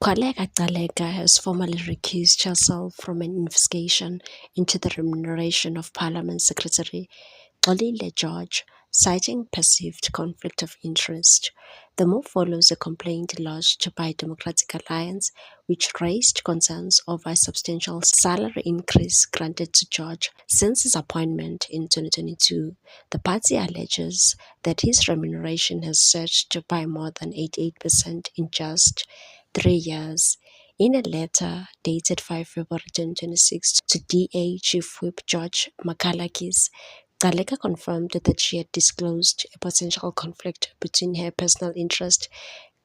Koleka Gcaleka has formally recused herself from an investigation into the remuneration of Parliament Secretary Xolile George, citing perceived conflict of interest. The move follows a complaint lodged by Democratic Alliance, which raised concerns over a substantial salary increase granted to George since his appointment in 2022. The party alleges that his remuneration has surged by more than 88% in just 3 years. In a letter dated 5 February 2026 to DA Chief Whip George Makalakis, Gcaleka confirmed that she had disclosed a potential conflict between her personal interest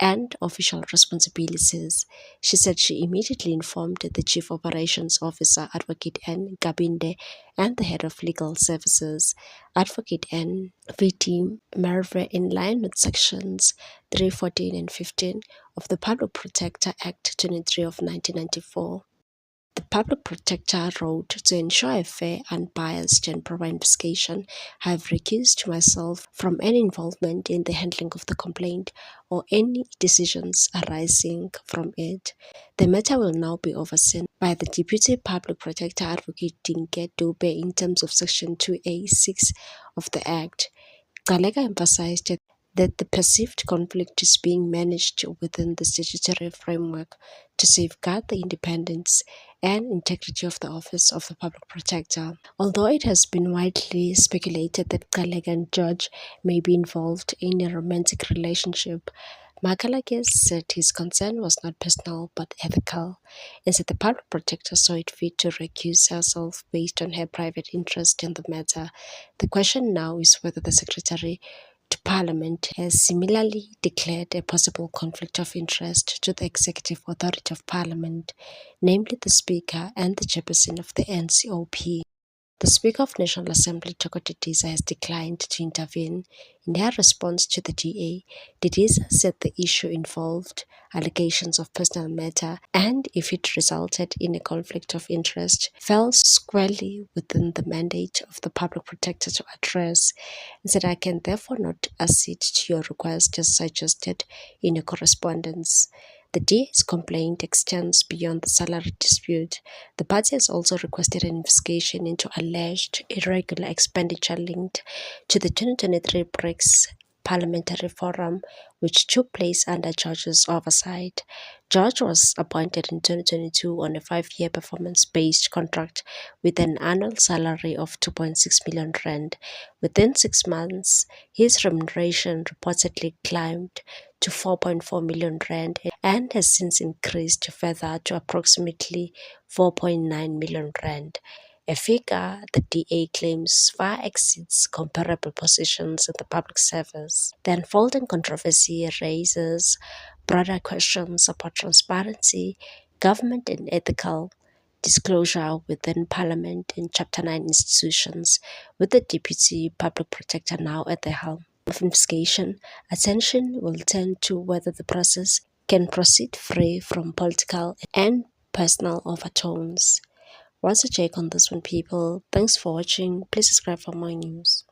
and official responsibilities. She said she immediately informed the Chief Operations Officer, Advocate N. Gabinde, and the Head of Legal Services, Advocate N. VT Merve, in line with Sections 314 and 15 of the Public Protector Act 23 of 1994. The Public Protector wrote, "To ensure a fair, unbiased and proper investigation, I have recused myself from any involvement in the handling of the complaint or any decisions arising from it. The matter will now be overseen by the Deputy Public Protector, Advocate Dinke Dube, in terms of Section 2A6 of the Act." Gcaleka emphasized that the perceived conflict is being managed within the statutory framework to safeguard the independence and integrity of the Office of the Public Protector. Although it has been widely speculated that Gcaleka and George may be involved in a romantic relationship, Makalakis said his concern was not personal but ethical, and said the Public Protector saw it fit to recuse herself based on her private interest in the matter. The question now is whether the Secretary to Parliament has similarly declared a possible conflict of interest to the executive authority of Parliament, namely the Speaker and the Chairperson of the NCOP. The Speaker of National Assembly, Thoko Didiza, has declined to intervene. In her response to the DA, Didiza said the issue involved allegations of personal matter and, if it resulted in a conflict of interest, fell squarely within the mandate of the Public Protector to address, and said, "I can therefore not accede to your request as suggested in your correspondence." The DA's complaint extends beyond the salary dispute. The party has also requested an investigation into alleged irregular expenditure linked to the 2023 BRICS Parliamentary Forum, which took place under George's oversight. George was appointed in 2022 on a 5-year performance-based contract with an annual salary of 2.6 million rand. Within 6 months, his remuneration reportedly climbed to 4.4 million rand and has since increased further to approximately 4.9 million rand, a figure the DA claims far exceeds comparable positions in the public service. The unfolding controversy raises broader questions about transparency, government and ethical disclosure within Parliament and Chapter 9 institutions, with the Deputy Public Protector now at the helm of investigation. Attention will turn to whether the process can proceed free from political and personal overtones. What's your take on this one, people? Thanks for watching. Please subscribe for more news.